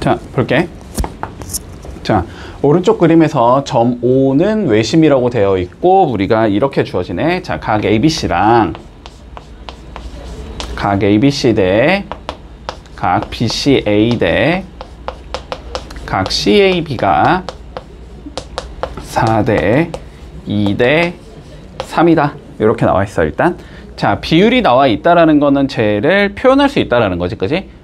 자, 볼게. 자, 오른쪽 그림에서 점 O는 외심이라고 되어 있고 우리가 이렇게 주어지네. 자, 각 ABC랑 각 ABC 대 각 BCA 대 각 CAB가 4대 2대 3이다. 이렇게 나와 있어 일단. 자, 비율이 나와 있다라는 거는 쟤를 표현할 수 있다라는 거지, 그지?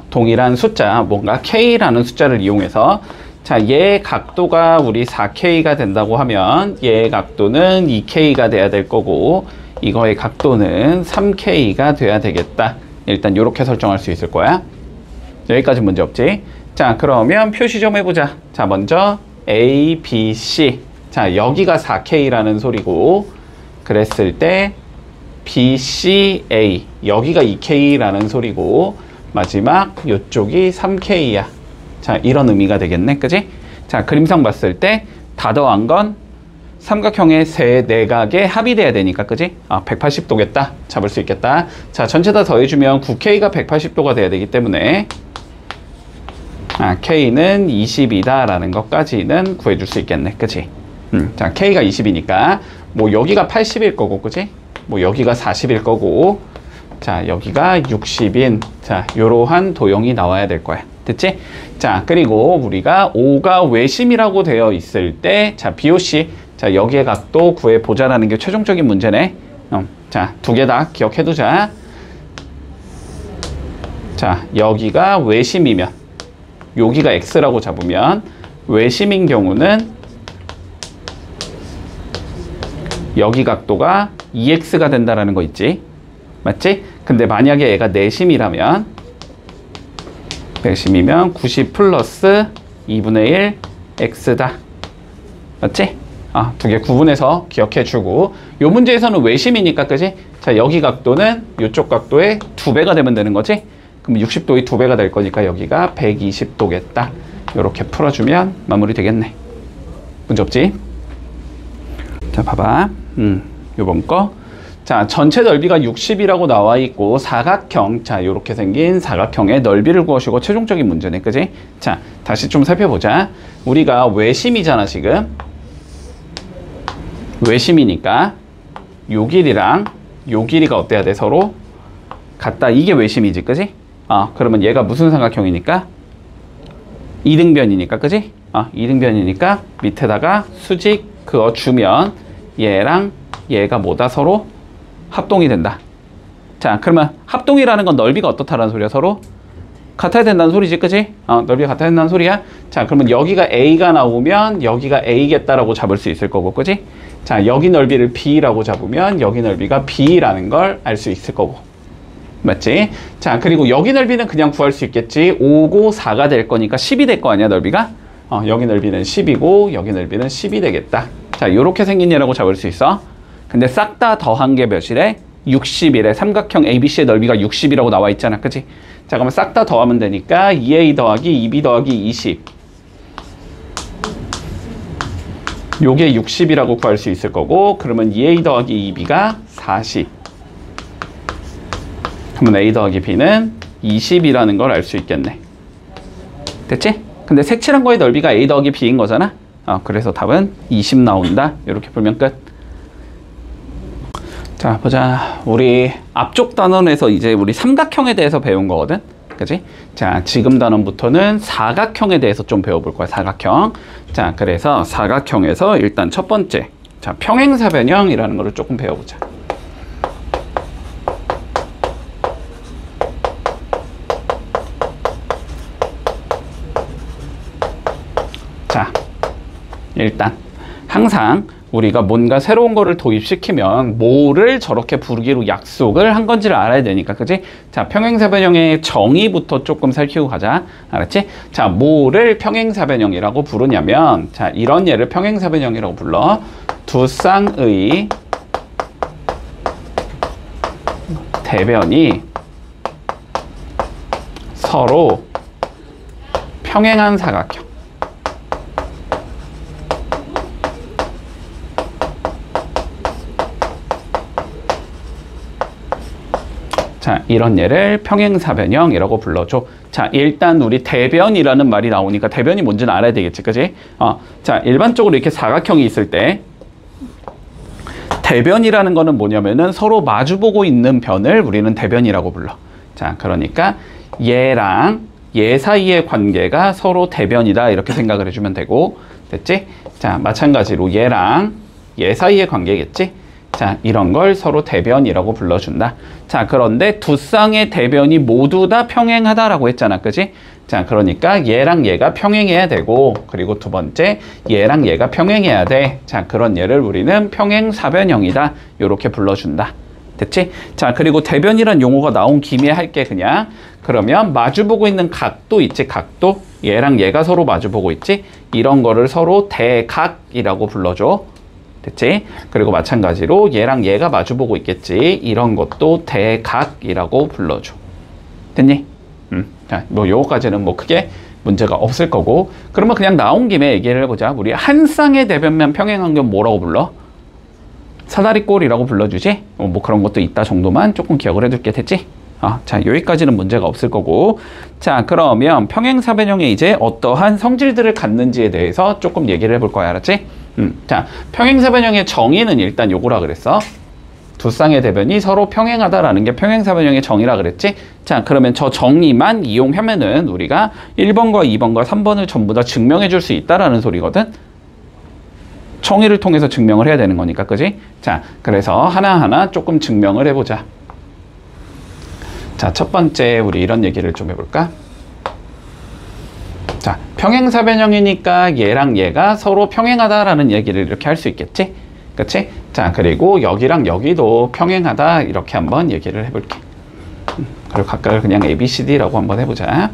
동일한 숫자, 뭔가 K라는 숫자를 이용해서 자, 얘 각도가 우리 4K가 된다고 하면 얘 각도는 2K가 돼야 될 거고 이거의 각도는 3K가 돼야 되겠다. 일단 이렇게 설정할 수 있을 거야. 여기까지 문제 없지? 자, 그러면 표시 좀 해보자. 자, 먼저 A, B, C. 자, 여기가 4K라는 소리고 그랬을 때 B, C, A. 여기가 2K라는 소리고 마지막 이쪽이 3K야. 자, 이런 의미가 되겠네. 그지? 자, 그림상 봤을 때 다 더한 건 삼각형의 세 내각의 합이 돼야 되니까, 그지? 180도겠다. 잡을 수 있겠다. 자, 전체 다 더해주면 9K가 180도가 돼야 되기 때문에 K는 20이다 라는 것까지는 구해줄 수 있겠네. 그치? 자, K가 20이니까 뭐 여기가 80일 거고, 그치? 뭐 여기가 40일 거고, 자, 여기가 60인 자, 요러한 도형이 나와야 될 거야. 됐지? 자, 그리고 우리가 O가 외심이라고 되어 있을 때 자, BOC. 자, 여기의 각도 구해보자라는 게 최종적인 문제네. 자, 두 개 다 기억해두자. 자, 여기가 외심이면 여기가 X라고 잡으면 외심인 경우는 여기 각도가 2X가 된다라는 거 있지? 맞지? 근데 만약에 얘가 내심이라면 내심이면 90 플러스 2분의 1 X다. 맞지? 두 개 구분해서 기억해주고 요 문제에서는 외심이니까, 그지? 자, 여기 각도는 이쪽 각도의 2배가 되면 되는 거지? 그럼 60도의 2배가 될 거니까 여기가 120도겠다. 이렇게 풀어주면 마무리 되겠네. 문제 없지? 자, 봐봐. 요번 거. 자, 전체 넓이가 60이라고 나와 있고 사각형. 자, 요렇게 생긴 사각형의 넓이를 구하시고 최종적인 문제네. 그지? 자, 다시 좀 살펴보자. 우리가 외심이잖아, 지금. 외심이니까 요 길이랑 요 길이가 어때야 돼? 서로 같다. 이게 외심이지, 그지? 그러면 얘가 무슨 삼각형이니까? 이등변이니까, 그지? 이등변이니까 밑에다가 수직 그어주면 얘랑 얘가 뭐다? 서로 합동이 된다. 자, 그러면 합동이라는 건 넓이가 어떻다라는 소리야? 서로 같아야 된다는 소리지, 그지? 넓이가 같아야 된다는 소리야. 자, 그러면 여기가 A가 나오면 여기가 A겠다라고 잡을 수 있을 거고, 그지? 자, 여기 넓이를 B라고 잡으면 여기 넓이가 B라는 걸 알 수 있을 거고. 맞지? 자, 그리고 여기 넓이는 그냥 구할 수 있겠지. 5고 4가 될 거니까 10이 될 거 아니야, 넓이가? 여기 넓이는 10이고 여기 넓이는 10이 되겠다. 자, 요렇게 생긴 얘라고 잡을 수 있어. 근데 싹 다 더한 게 몇이래? 60이래. 삼각형 ABC의 넓이가 60이라고 나와 있잖아, 그치? 자, 그러면 싹 다 더하면 되니까 2A 더하기 2B 더하기 20. 요게 60이라고 구할 수 있을 거고, 그러면 2A 더하기 2B가 40. 그러면 A 더하기 B는 20이라는 걸 알 수 있겠네. 됐지? 근데 색칠한 거의 넓이가 A 더하기 B인 거잖아? 그래서 답은 20 나온다. 이렇게 풀면 끝. 자, 보자. 우리 앞쪽 단원에서 이제 우리 삼각형에 대해서 배운 거거든? 그치? 자, 지금 단원부터는 사각형에 대해서 좀 배워볼 거야, 사각형. 자, 그래서 사각형에서 일단 첫 번째. 자, 평행사변형이라는 거를 조금 배워보자. 자, 일단 항상 우리가 뭔가 새로운 거를 도입시키면 뭐를 저렇게 부르기로 약속을 한 건지를 알아야 되니까, 그지? 자, 평행사변형의 정의부터 조금 살피고 가자. 알았지? 자, 뭐를 평행사변형이라고 부르냐면, 자, 이런 예를 평행사변형이라고 불러. 두 쌍의 대변이 서로 평행한 사각형. 자, 이런 예를 평행사변형이라고 불러줘. 자, 일단 우리 대변이라는 말이 나오니까 대변이 뭔지는 알아야 되겠지, 그지? 자, 일반적으로 이렇게 사각형이 있을 때 대변이라는 거는 뭐냐면은 서로 마주보고 있는 변을 우리는 대변이라고 불러. 자, 그러니까 얘랑 얘 사이의 관계가 서로 대변이다 이렇게 생각을 해주면 되고, 됐지? 자, 마찬가지로 얘랑 얘 사이의 관계겠지? 자, 이런 걸 서로 대변이라고 불러준다. 자, 그런데 두 쌍의 대변이 모두 다 평행하다라고 했잖아, 그지? 자, 그러니까 얘랑 얘가 평행해야 되고, 그리고 두 번째 얘랑 얘가 평행해야 돼. 자, 그런 예를 우리는 평행사변형이다 이렇게 불러준다. 됐지? 자, 그리고 대변이란 용어가 나온 김에 할게 그냥. 그러면 마주보고 있는 각도 있지, 각도? 얘랑 얘가 서로 마주보고 있지? 이런 거를 서로 대각이라고 불러줘. 됐지? 그리고 마찬가지로 얘랑 얘가 마주보고 있겠지? 이런 것도 대각이라고 불러줘. 됐니? 자, 뭐 요거까지는 뭐 크게 문제가 없을 거고. 그러면 그냥 나온 김에 얘기를 해보자. 우리 한 쌍의 대변면 평행한 건 뭐라고 불러? 사다리꼴이라고 불러주지? 뭐 그런 것도 있다 정도만 조금 기억을 해둘게. 됐지? 자, 여기까지는 문제가 없을 거고. 자, 그러면 평행사변형에 이제 어떠한 성질들을 갖는지에 대해서 조금 얘기를 해볼 거야. 알았지? 자, 평행사변형의 정의는 일단 요거라 그랬어. 두 쌍의 대변이 서로 평행하다라는 게 평행사변형의 정의라 그랬지? 자, 그러면 저 정의만 이용하면은 우리가 1번과 2번과 3번을 전부 다 증명해 줄 수 있다라는 소리거든? 정의를 통해서 증명을 해야 되는 거니까, 그지? 자, 그래서 하나하나 조금 증명을 해보자. 자, 첫 번째 우리 이런 얘기를 좀 해볼까? 자, 평행사변형이니까 얘랑 얘가 서로 평행하다라는 얘기를 이렇게 할 수 있겠지? 그치? 자, 그리고 여기랑 여기도 평행하다 이렇게 한번 얘기를 해볼게. 그리고 각각을 그냥 ABCD라고 한번 해보자.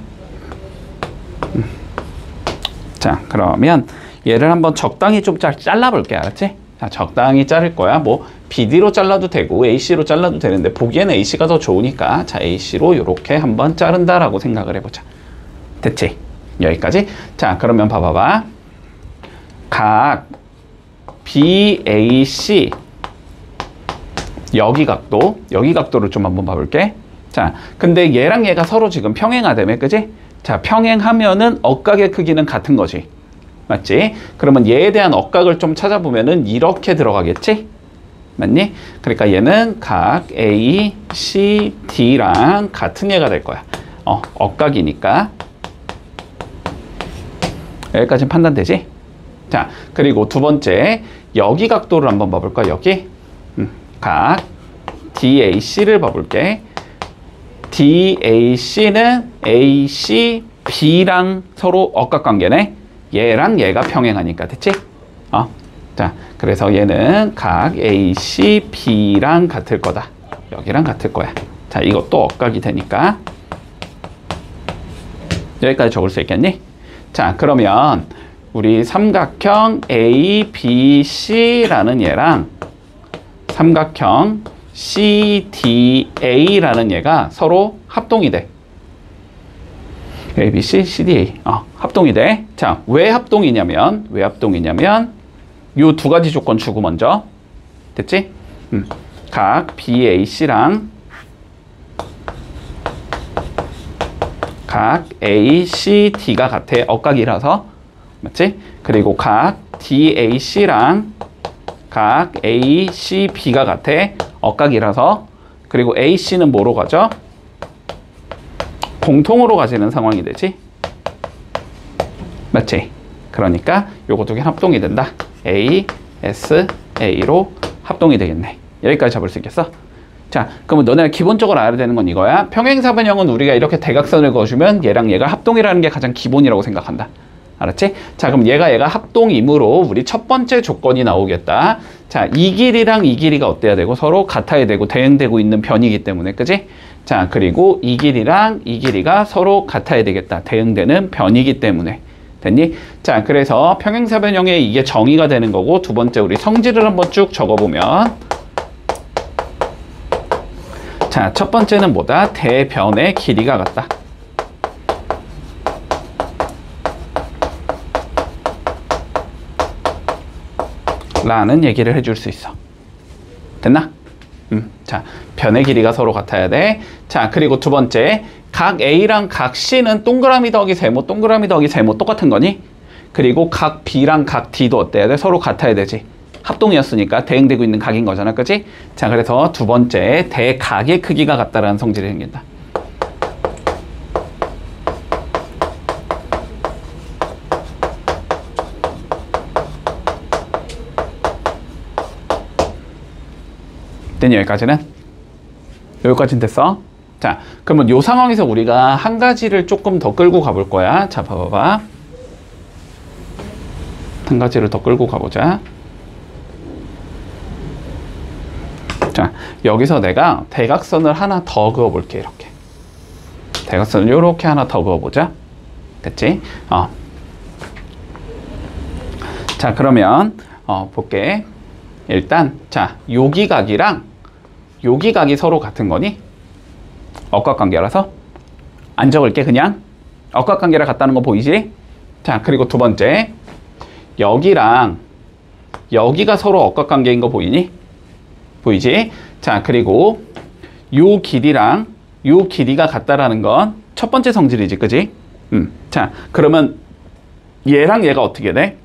자, 그러면 얘를 한번 적당히 좀 잘라볼게. 알았지? 자, 적당히 자를 거야. 뭐 BD로 잘라도 되고 AC로 잘라도 되는데 보기에는 AC가 더 좋으니까 자, AC로 이렇게 한번 자른다라고 생각을 해보자. 됐지? 여기까지. 자, 그러면 봐봐봐. 각 BAC 여기 각도를 좀 한번 봐볼게. 자, 근데 얘랑 얘가 서로 지금 평행하다며, 그지? 자, 평행하면은 억각의 크기는 같은 거지. 맞지? 그러면 얘에 대한 억각을 좀 찾아보면은 이렇게 들어가겠지? 맞니? 그러니까 얘는 각 A, C, D랑 같은 얘가 될 거야. 억각이니까. 여기까지 판단되지? 자, 그리고 두 번째, 여기 각도를 한번 봐볼까? 여기. 각 DAC를 봐볼게. DAC는 AC, B랑 서로 억각관계네. 얘랑 얘가 평행하니까. 됐지? 자, 그래서 얘는 각 AC, B랑 같을 거다. 여기랑 같을 거야. 자, 이것도 억각이 되니까. 여기까지 적을 수 있겠니? 자, 그러면 우리 삼각형 ABC라는 얘랑 삼각형 CDA라는 얘가 서로 합동이 돼. ABC, CDA. 합동이 돼. 자, 왜 합동이냐면 요 두 가지 조건 주고 먼저. 됐지? 각 BAC랑 각 ACD가 같아. 억각이라서. 맞지? 그리고 각 DAC랑 각 ACB가 같아. 억각이라서. 그리고 AC는 뭐로 가죠? 공통으로 가지는 상황이 되지. 맞지? 그러니까 요거 두 개는 합동이 된다. A, S, A로 합동이 되겠네. 여기까지 잡을 수 있겠어? 자, 그러면 너네가 기본적으로 알아야 되는 건 이거야. 평행사변형은 우리가 이렇게 대각선을 그어주면 얘랑 얘가 합동이라는 게 가장 기본이라고 생각한다. 알았지? 자, 그럼 얘가 합동이므로 우리 첫 번째 조건이 나오겠다. 자, 이 길이랑 이 길이가 어때야 되고 서로 같아야 되고 대응되고 있는 변이기 때문에, 그지? 자, 그리고 이 길이랑 이 길이가 서로 같아야 되겠다. 대응되는 변이기 때문에. 됐니? 자, 그래서 평행사변형에 이게 정의가 되는 거고, 두 번째 우리 성질을 한번 쭉 적어보면, 자, 첫 번째는 뭐다? 대변의 길이가 같다. 라는 얘기를 해줄 수 있어. 됐나? 자, 변의 길이가 서로 같아야 돼. 자, 그리고 두 번째, 각 A랑 각 C는 동그라미 더하기 세모, 동그라미 더하기 세모 똑같은 거니? 그리고 각 B랑 각 D도 어때야 돼? 서로 같아야 되지. 합동이었으니까 대응되고 있는 각인 거잖아, 그치? 자, 그래서 두 번째, 대각의 크기가 같다라는 성질이 생긴다. 됐니, 여기까지는? 여기까지는 됐어? 자, 그러면 이 상황에서 우리가 한 가지를 조금 더 끌고 가볼 거야. 자, 봐봐봐. 한 가지를 더 끌고 가보자. 자, 여기서 내가 대각선을 하나 더 그어볼게, 이렇게. 대각선을 이렇게 하나 더 그어보자. 됐지? 자, 그러면, 볼게. 일단, 자, 여기각이랑 여기각이 서로 같은 거니? 억각관계라서? 안 적을게, 그냥. 억각관계라 같다는 거 보이지? 자, 그리고 두 번째. 여기랑 여기가 서로 억각관계인 거 보이니? 보이지? 자, 그리고 요 길이랑 요 길이가 같다라는 건 첫 번째 성질이지, 그지? 자, 그러면 얘랑 얘가 어떻게 돼?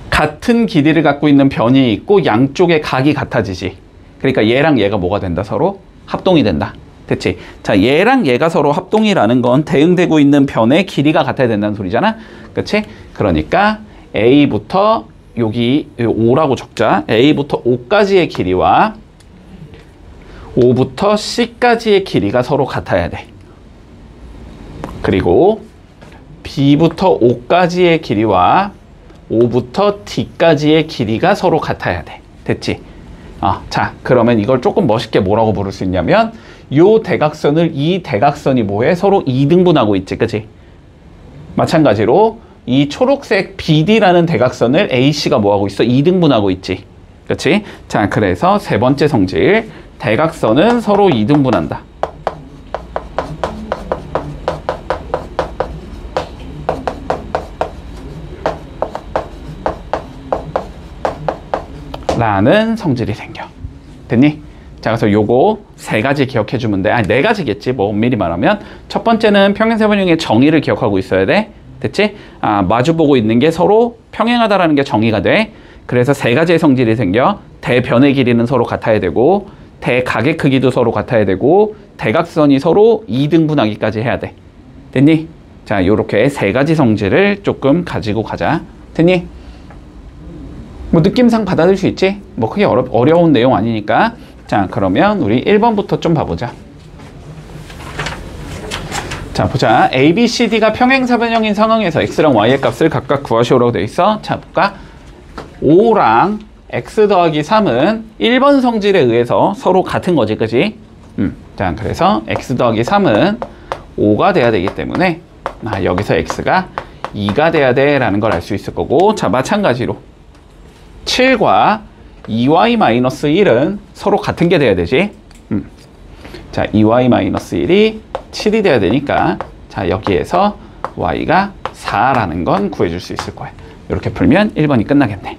같은 길이를 갖고 있는 변이 있고 양쪽의 각이 같아지지. 그러니까 얘랑 얘가 뭐가 된다? 서로 합동이 된다. 됐지? 자, 얘랑 얘가 서로 합동이라는 건 대응되고 있는 변의 길이가 같아야 된다는 소리잖아. 그치? 그러니까 A부터 여기 5라고 적자. A부터 5까지의 길이와 5부터 C까지의 길이가 서로 같아야 돼. 그리고 B부터 5까지의 길이와 5부터 D까지의 길이가 서로 같아야 돼. 됐지? 자, 그러면 이걸 조금 멋있게 뭐라고 부를 수 있냐면 요 대각선을 이 대각선이 뭐해? 서로 2등분하고 있지, 그치? 마찬가지로 이 초록색 BD라는 대각선을 AC가 뭐하고 있어? 2등분하고 있지, 그치? 자, 그래서 세 번째 성질, 대각선은 서로 2등분한다. 라는 성질이 생겨. 됐니? 자, 그래서 요거 세 가지 기억해 주면 돼. 아니, 네 가지겠지. 뭐 엄밀히 말하면. 첫 번째는 평행세변형의 정의를 기억하고 있어야 돼. 됐지? 마주보고 있는 게 서로 평행하다라는 게 정의가 돼. 그래서 세 가지의 성질이 생겨. 대변의 길이는 서로 같아야 되고, 대각의 크기도 서로 같아야 되고, 대각선이 서로 2등분하기까지 해야 돼. 됐니? 자, 요렇게 세 가지 성질을 조금 가지고 가자. 됐니? 뭐 느낌상 받아들일 수 있지? 뭐 크게 어려운 내용 아니니까. 자, 그러면 우리 1번부터 좀 봐보자. 자, 보자. A, B, C, D가 평행사변형인 상황에서 X랑 Y의 값을 각각 구하시오라고 되어 있어. 자, 볼까? 5랑 X 더하기 3은 1번 성질에 의해서 서로 같은 거지, 그지? 자, 그래서 X 더하기 3은 5가 돼야 되기 때문에 여기서 X가 2가 돼야 돼 라는 걸 알 수 있을 거고, 자, 마찬가지로 7과 2y-1은 서로 같은 게 돼야 되지. 자, 2y-1이 7이 돼야 되니까, 자, 여기에서 y가 4라는 건 구해줄 수 있을 거야. 이렇게 풀면 1번이 끝나겠네.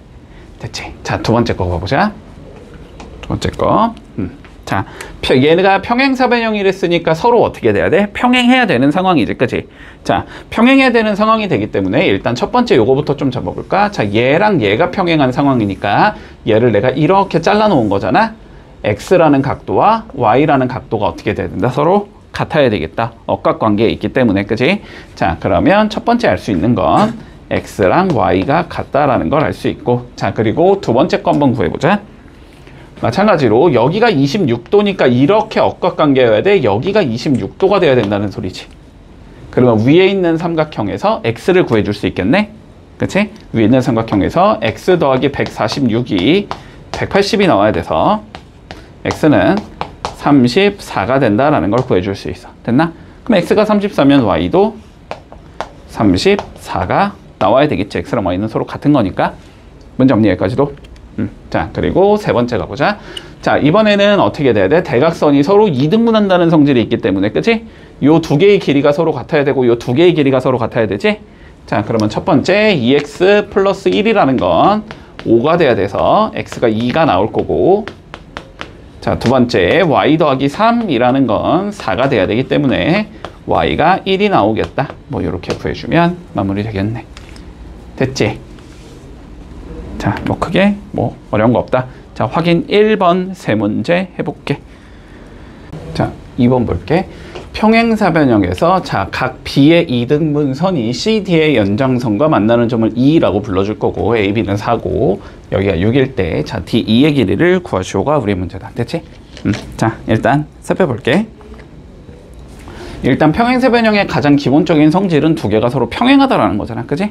됐지? 자, 두 번째 거 봐보자. 두 번째 거. 자, 얘네가 평행사변형이랬으니까 서로 어떻게 돼야 돼? 평행해야 되는 상황이지, 그치? 자, 평행해야 되는 상황이 되기 때문에 일단 첫 번째 요거부터 좀 잡아볼까? 자, 얘랑 얘가 평행한 상황이니까 얘를 내가 이렇게 잘라놓은 거잖아? X라는 각도와 Y라는 각도가 어떻게 돼야 된다? 서로 같아야 되겠다. 억각관계에 있기 때문에, 그치? 자, 그러면 첫 번째 알 수 있는 건 X랑 Y가 같다라는 걸 알 수 있고, 자, 그리고 두 번째 거 한번 구해보자. 마찬가지로 여기가 26도니까 이렇게 억각관계여야 돼. 여기가 26도가 돼야 된다는 소리지. 그러면 위에 있는 삼각형에서 x를 구해줄 수 있겠네? 그치? 위에 있는 삼각형에서 x 더하기 146이 180이 나와야 돼서 x는 34가 된다라는 걸 구해줄 수 있어. 됐나? 그럼 x가 34면 y도 34가 나와야 되겠지. x랑 y는 서로 같은 거니까. 문제 없니, 여기까지도? 자, 그리고 세 번째 가보자. 자, 이번에는 어떻게 돼야 돼? 대각선이 서로 2등분한다는 성질이 있기 때문에, 그치? 요 두 개의 길이가 서로 같아야 되고, 요 두 개의 길이가 서로 같아야 되지? 자, 그러면 첫 번째 2x 플러스 1이라는 건 5가 돼야 돼서 x가 2가 나올 거고, 자, 두 번째 y 더하기 3이라는 건 4가 돼야 되기 때문에 y가 1이 나오겠다. 뭐 이렇게 구해주면 마무리 되겠네. 됐지? 자, 뭐 크게 뭐 어려운 거 없다. 자, 확인 1번 세 문제 해볼게. 자, 2번 볼게. 평행사변형에서 자, 각 B의 이등분선이 CD의 연장선과 만나는 점을 E라고 불러줄 거고 A, B는 4고 여기가 6일 때 자, D2의 길이를 구하시오가 우리 문제다. 됐지? 자, 일단 살펴볼게. 일단 평행사변형의 가장 기본적인 성질은 두 개가 서로 평행하다라는 거잖아. 그지?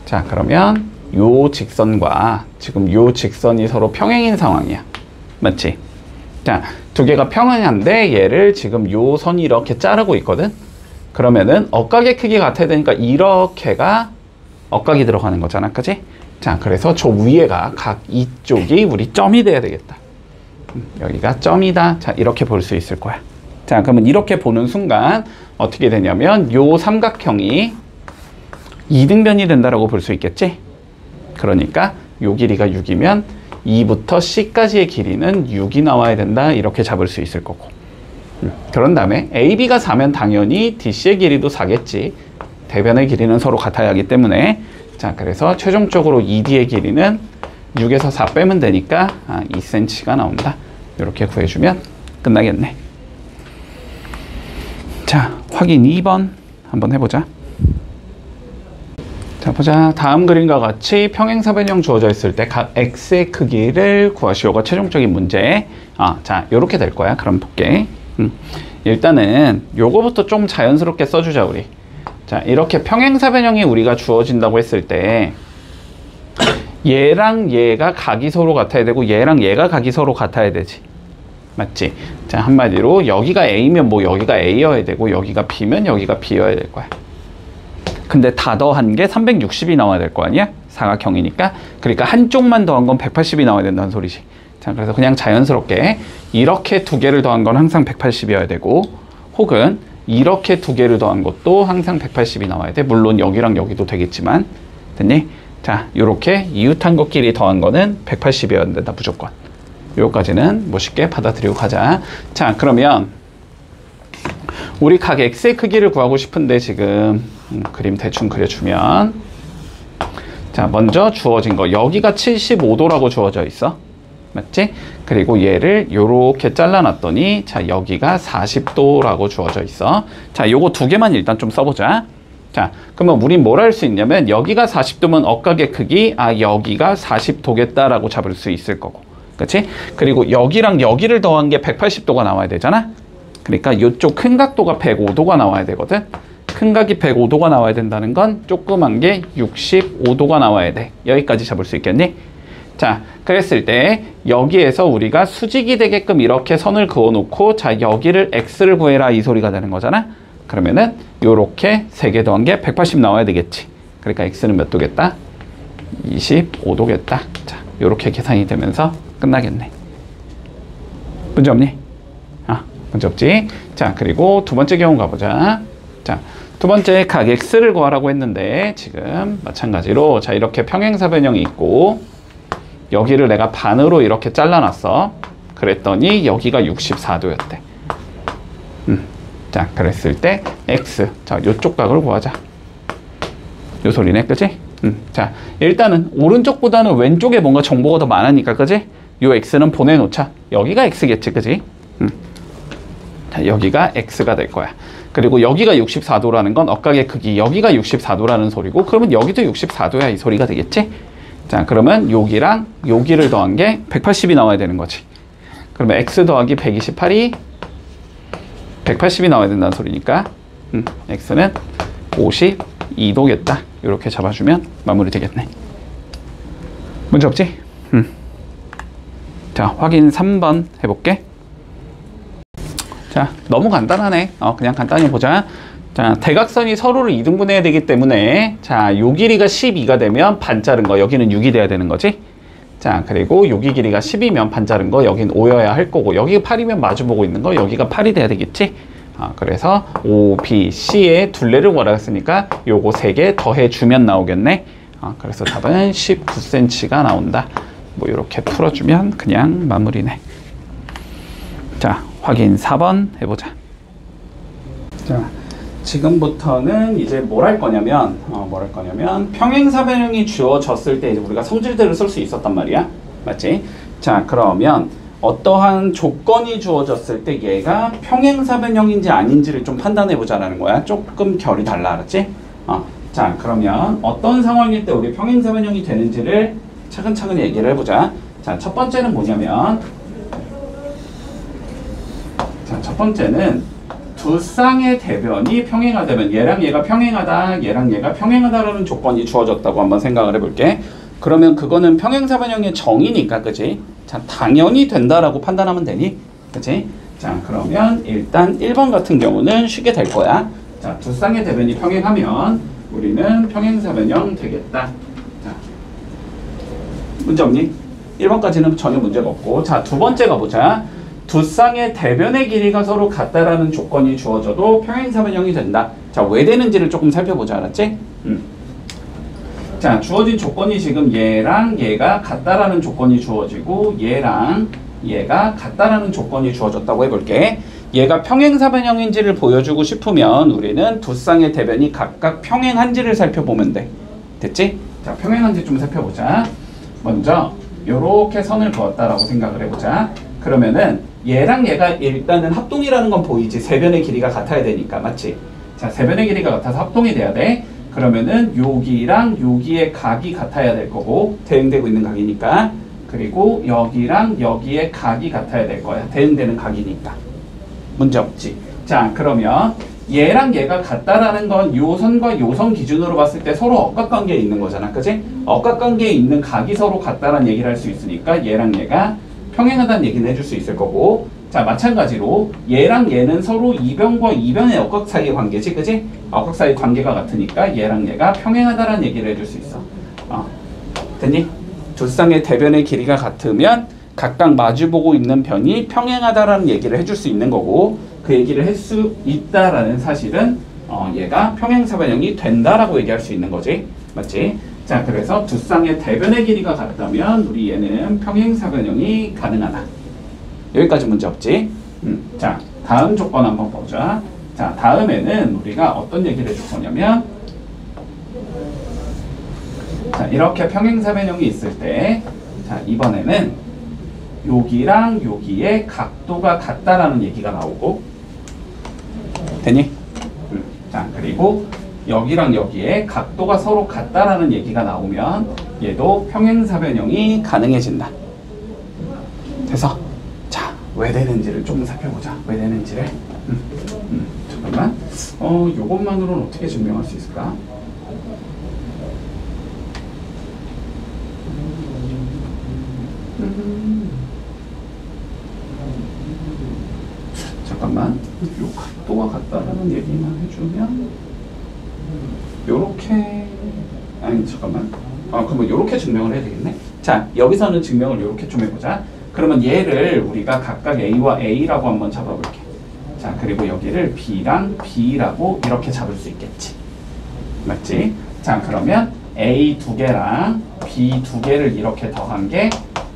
자, 그러면 요 직선과 지금 요 직선이 서로 평행인 상황이야. 맞지? 자, 두 개가 평행한데 얘를 지금 요 선이 이렇게 자르고 있거든. 그러면은 억각의 크기가 같아야 되니까 이렇게가 억각이 들어가는 거잖아. 그지? 자, 그래서 저 위에가 각 이쪽이 우리 점이 돼야 되겠다. 여기가 점이다. 자, 이렇게 볼 수 있을 거야. 자, 그러면 이렇게 보는 순간 어떻게 되냐면 요 삼각형이 이등변이 된다라고 볼 수 있겠지? 그러니까 요 길이가 6이면 2부터 C까지의 길이는 6이 나와야 된다. 이렇게 잡을 수 있을 거고. 그런 다음에 AB가 4면 당연히 DC의 길이도 4겠지. 대변의 길이는 서로 같아야 하기 때문에. 자, 그래서 최종적으로 ED의 길이는 6에서 4 빼면 되니까 2cm가 나온다. 이렇게 구해주면 끝나겠네. 자, 확인 2번 한번 해보자. 자, 보자. 다음 그림과 같이 평행사변형 주어져 있을 때 각 x의 크기를 구하시오가 최종적인 문제. 자, 요렇게 될 거야. 그럼 볼게. 일단은 요거부터 좀 자연스럽게 써주자, 우리. 자, 이렇게 평행사변형이 우리가 주어진다고 했을 때 얘랑 얘가 각이 서로 같아야 되고 얘랑 얘가 각이 서로 같아야 되지. 맞지? 자, 한마디로 여기가 A면 뭐 여기가 A여야 되고 여기가 B면 여기가 B여야 될 거야. 근데 다 더한 게 360이 나와야 될 거 아니야? 사각형이니까. 그러니까 한쪽만 더한 건 180이 나와야 된다는 소리지. 자, 그래서 그냥 자연스럽게 이렇게 두 개를 더한 건 항상 180이어야 되고 혹은 이렇게 두 개를 더한 것도 항상 180이 나와야 돼. 물론 여기랑 여기도 되겠지만. 됐니? 자, 요렇게 이웃한 것끼리 더한 거는 180이어야 된다. 무조건. 요까지는 뭐 쉽게 받아들이고 가자. 자, 그러면 우리 각 x의 크기를 구하고 싶은데 지금 그림 대충 그려주면 자, 먼저 주어진 거 여기가 75도라고 주어져 있어. 맞지? 그리고 얘를 요렇게 잘라놨더니 자, 여기가 40도라고 주어져 있어. 자, 요거 두 개만 일단 좀 써보자. 자, 그러면 우린 뭘 할 수 있냐면 여기가 40도면 억각의 크기 여기가 40도겠다라고 잡을 수 있을 거고. 그치? 그리고 여기랑 여기를 더한 게 180도가 나와야 되잖아? 그러니까 이쪽 큰 각도가 105도가 나와야 되거든? 큰 각이 105도가 나와야 된다는 건 조그만 게 65도가 나와야 돼. 여기까지 잡을 수 있겠니? 자, 그랬을 때 여기에서 우리가 수직이 되게끔 이렇게 선을 그어놓고 자, 여기를 x를 구해라 이 소리가 되는 거잖아? 그러면은 요렇게 3개 더한 게 180 나와야 되겠지. 그러니까 x는 몇 도겠다? 25도겠다. 자, 요렇게 계산이 되면서 끝나겠네. 문제 없니? 문제 없지? 자, 그리고 두 번째 경우 가보자. 자, 두 번째 각 x를 구하라고 했는데 지금 마찬가지로 자, 이렇게 평행사변형이 있고 여기를 내가 반으로 이렇게 잘라놨어. 그랬더니 여기가 64도였대. 자, 그랬을 때 x. 자, 요쪽 각을 구하자. 요 소리네, 그치? 자, 일단은 오른쪽보다는 왼쪽에 뭔가 정보가 더 많으니까, 그치? 요 x는 보내놓자. 여기가 x겠지, 그치? 자, 여기가 x가 될 거야. 그리고 여기가 64도라는 건 억각의 크기, 여기가 64도라는 소리고, 그러면 여기도 64도야 이 소리가 되겠지? 자, 그러면 여기랑 여기를 더한 게 180이 나와야 되는 거지. 그러면 x 더하기 128이 180이 나와야 된다는 소리니까 x는 52도겠다. 이렇게 잡아주면 마무리 되겠네. 문제 없지? 자, 확인 3번 해볼게. 자, 너무 간단하네. 그냥 간단히 보자. 자, 대각선이 서로를 2등분해야 되기 때문에 자, 요 길이가 12가 되면 반 자른 거 여기는 6이 돼야 되는 거지. 자, 그리고 여기 길이가 10이면 반 자른 거 여긴 5여야 할 거고 여기가 8이면 마주보고 있는 거 여기가 8이 돼야 되겠지. 그래서 O, B, C의 둘레를 구하라 했으니까 요거 3개 더해주면 나오겠네. 그래서 답은 19cm가 나온다. 뭐 이렇게 풀어주면 그냥 마무리네. 자, 확인 4번 해보자. 자, 지금부터는 이제 뭘 할 거냐면, 평행사변형이 주어졌을 때 이제 우리가 성질대로 쓸 수 있었단 말이야. 맞지? 자, 그러면 어떠한 조건이 주어졌을 때 얘가 평행사변형인지 아닌지를 좀 판단해 보자라는 거야. 조금 결이 달라, 알았지? 자, 그러면 어떤 상황일 때 우리 평행사변형이 되는지를 차근차근 얘기를 해보자. 자, 첫 번째는 뭐냐면, 자, 첫 번째는 두 쌍의 대변이 평행하다면 얘랑 얘가 평행하다, 얘랑 얘가 평행하다라는 조건이 주어졌다고 한번 생각을 해볼게. 그러면 그거는 평행사변형의 정의니까, 그치? 자, 당연히 된다라고 판단하면 되니? 그치? 자, 그러면 일단 1번 같은 경우는 쉽게 될 거야. 자, 두 쌍의 대변이 평행하면 우리는 평행사변형 되겠다. 자, 문제 없니? 1번까지는 전혀 문제가 없고. 자, 두 번째 가보자. 두 쌍의 대변의 길이가 서로 같다라는 조건이 주어져도 평행사변형이 된다. 자, 왜 되는지를 조금 살펴보자, 알았지? 자, 주어진 조건이 지금 얘랑 얘가 같다라는 조건이 주어지고 얘랑 얘가 같다라는 조건이 주어졌다고 해볼게. 얘가 평행사변형인지를 보여주고 싶으면 우리는 두 쌍의 대변이 각각 평행한지를 살펴보면 돼. 됐지? 자, 평행한지 좀 살펴보자. 먼저 요렇게 선을 그었다라고 생각을 해보자. 그러면은 얘랑 얘가 일단은 합동이라는 건 보이지? 세 변의 길이가 같아야 되니까, 맞지? 자, 세 변의 길이가 같아서 합동이 돼야 돼. 그러면은 여기랑 여기의 각이 같아야 될 거고, 대응되고 있는 각이니까. 그리고 여기랑 여기의 각이 같아야 될 거야. 대응되는 각이니까. 문제 없지. 자, 그러면 얘랑 얘가 같다라는 건 요 선과 요 선 기준으로 봤을 때 서로 억각관계에 있는 거잖아. 그치? 억각관계에 있는 각이 서로 같다라는 얘기를 할 수 있으니까 얘랑 얘가 평행하다는 얘기는 해줄 수 있을 거고. 자, 마찬가지로 얘랑 얘는 서로 이변과 이변의 억각 사이의 관계지, 그지? 억각 사이의 관계가 같으니까 얘랑 얘가 평행하다라는 얘기를 해줄 수 있어. 됐니? 두 쌍의 대변의 길이가 같으면 각각 마주보고 있는 변이 평행하다라는 얘기를 해줄 수 있는 거고, 그 얘기를 할 수 있다라는 사실은 얘가 평행사변형이 된다라고 얘기할 수 있는 거지, 맞지? 자, 그래서 두 쌍의 대변의 길이가 같다면 우리 얘는 평행사변형이 가능하다. 여기까지 문제 없지? 자, 다음 조건 한번 보자. 자, 다음에는 우리가 어떤 얘기를 해줄 거냐면, 자, 이렇게 평행사변형이 있을 때, 자, 이번에는 여기랑 여기의 각도가 같다라는 얘기가 나오고, 되니? 자, 그리고 여기랑 여기에 각도가 서로 같다라는 얘기가 나오면 얘도 평행사변형이 가능해진다. 돼서 자, 왜 되는지를 좀 살펴보자. 왜 되는지를. 잠깐만. 요것만으로는 어떻게 증명할 수 있을까? 잠깐만. 요 각도가 같다라는 얘기만 해주면 요렇게, 아니 잠깐만. 그러면 요렇게 증명을 해야 되겠네. 자, 여기서는 증명을 요렇게 좀 해보자. 그러면 얘를 우리가 각각 A와 A라고 한번 잡아볼게. 자, 그리고 여기를 B랑 B라고 이렇게 잡을 수 있겠지. 맞지? 자, 그러면 A 두 개랑 B 두 개를 이렇게 더한 게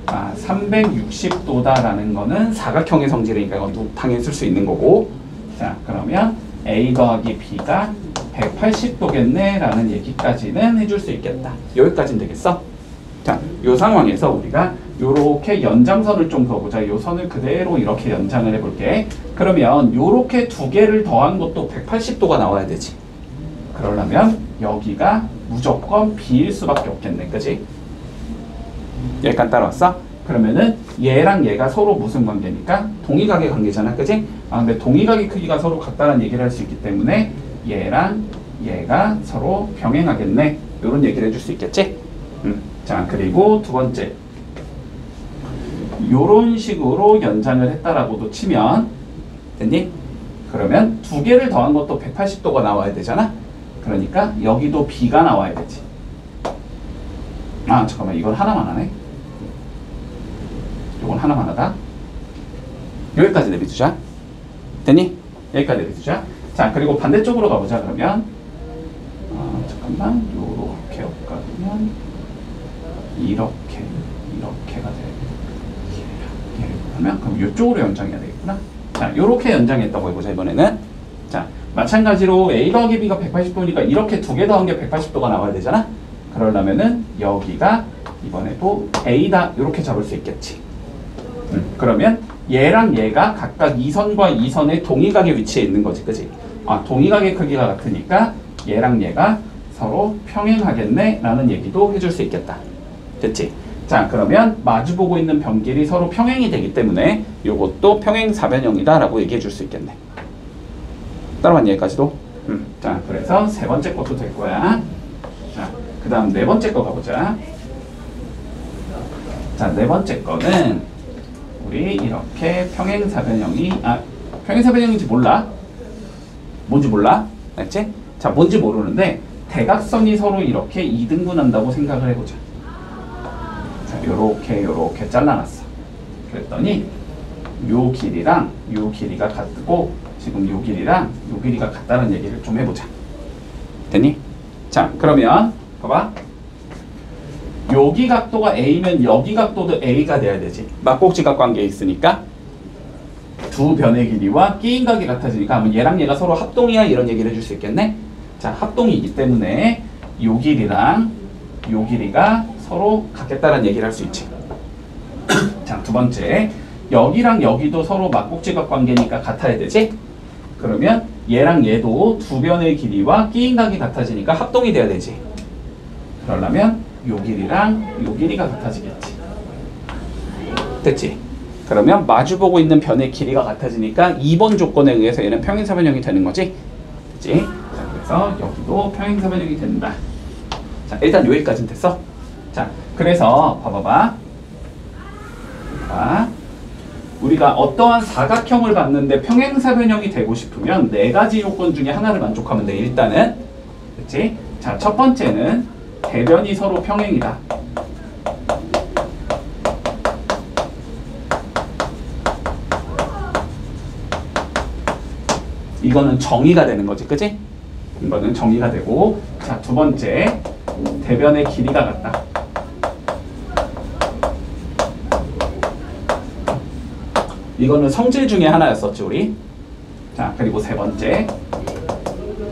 360도다라는 거는 사각형의 성질이니까 이건 당연히 쓸 수 있는 거고. 자, 그러면 A 더하기 B가 180도겠네 라는 얘기까지는 해줄 수 있겠다. 여기까지는 되겠어? 자, 요 상황에서 우리가 요렇게 연장선을 좀 그어보자. 요 선을 그대로 이렇게 연장을 해볼게. 그러면 요렇게 두 개를 더한 것도 180도가 나와야 되지. 그러려면 여기가 무조건 B일 수밖에 없겠네. 그지? 여기까지 따라왔어? 그러면은 얘랑 얘가 서로 무슨 관계니까? 동의각의 관계잖아. 그지? 근데 동의각의 크기가 서로 같다는 얘기를 할 수 있기 때문에 얘랑 얘가 서로 병행하겠네. 이런 얘기를 해줄 수 있겠지? 자, 그리고 두 번째. 요런 식으로 연장을 했다라고도 치면, 됐니? 그러면 두 개를 더한 것도 180도가 나와야 되잖아? 그러니까 여기도 B가 나와야 되지. 잠깐만. 이건 하나만 하네. 이건 하나만 하다. 여기까지 내비두자. 됐니? 여기까지 내비두자. 자, 그리고 반대쪽으로 가보자. 그러면 잠깐만. 요렇게 엇가면 이렇게가 돼요. 그러면 그럼 이쪽으로 연장해야 되겠구나. 자, 요렇게 연장했다고 해보자, 이번에는. 자, 마찬가지로 A 더하기 B가 180도니까 이렇게 두 개 더한 게 180도가 나와야 되잖아? 그러려면은 여기가 이번에도 A다, 요렇게 잡을 수 있겠지. 그러면 얘랑 얘가 각각 이 선과 이 선의 동의각의 위치에 있는 거지, 그지? 아, 동의각의 크기가 같으니까 얘랑 얘가 서로 평행하겠네? 라는 얘기도 해줄 수 있겠다. 됐지? 자, 그러면 마주보고 있는 변길이 서로 평행이 되기 때문에 이것도 평행사변형이다 라고 얘기해 줄 수 있겠네. 따라왔니 여기까지도? 자, 그래서 세 번째 것도 될 거야. 자, 그 다음 네 번째 거 가보자. 자, 네 번째 거는 우리 이렇게 평행사변형이, 평행사변형인지 몰라? 뭔지 몰라? 알지? 자, 뭔지 모르는데 대각선이 서로 이렇게 2등분한다고 생각을 해보자. 자, 요렇게 잘라놨어. 그랬더니 요 길이랑 요 길이가 같고 지금 요 길이랑 요 길이가 같다는 얘기를 좀 해보자. 됐니? 자, 그러면 봐봐. 여기 각도가 A면 여기 각도도 A가 돼야 되지. 막곡지각 관계에 있으니까 두 변의 길이와 끼인각이 같아지니까 그럼 얘랑 얘가 서로 합동이야 이런 얘기를 해줄 수 있겠네. 자, 합동이기 때문에 요 길이랑 요 길이가 서로 같겠다는 얘기를 할 수 있지. 자, 두 번째, 여기랑 여기도 서로 막곡지각 관계니까 같아야 되지. 그러면 얘랑 얘도 두 변의 길이와 끼인각이 같아지니까 합동이 돼야 되지. 그러려면 요 길이랑 요 길이가 같아지겠지. 됐지? 그러면 마주보고 있는 변의 길이가 같아지니까 2번 조건에 의해서 얘는 평행사변형이 되는 거지. 됐지? 자, 그래서 여기도 평행사변형이 된다. 자, 일단 여기까지는 됐어. 자, 그래서 봐봐봐. 자, 우리가 어떠한 사각형을 봤는데 평행사변형이 되고 싶으면 네 가지 요건 중에 하나를 만족하면 돼. 일단은. 그치? 자, 첫 번째는 대변이 서로 평행이다. 이거는 정의가 되는 거지, 그치? 이거는 정의가 되고, 자, 두 번째, 대변의 길이가 같다. 이거는 성질 중에 하나였었지, 우리. 자, 그리고 세 번째,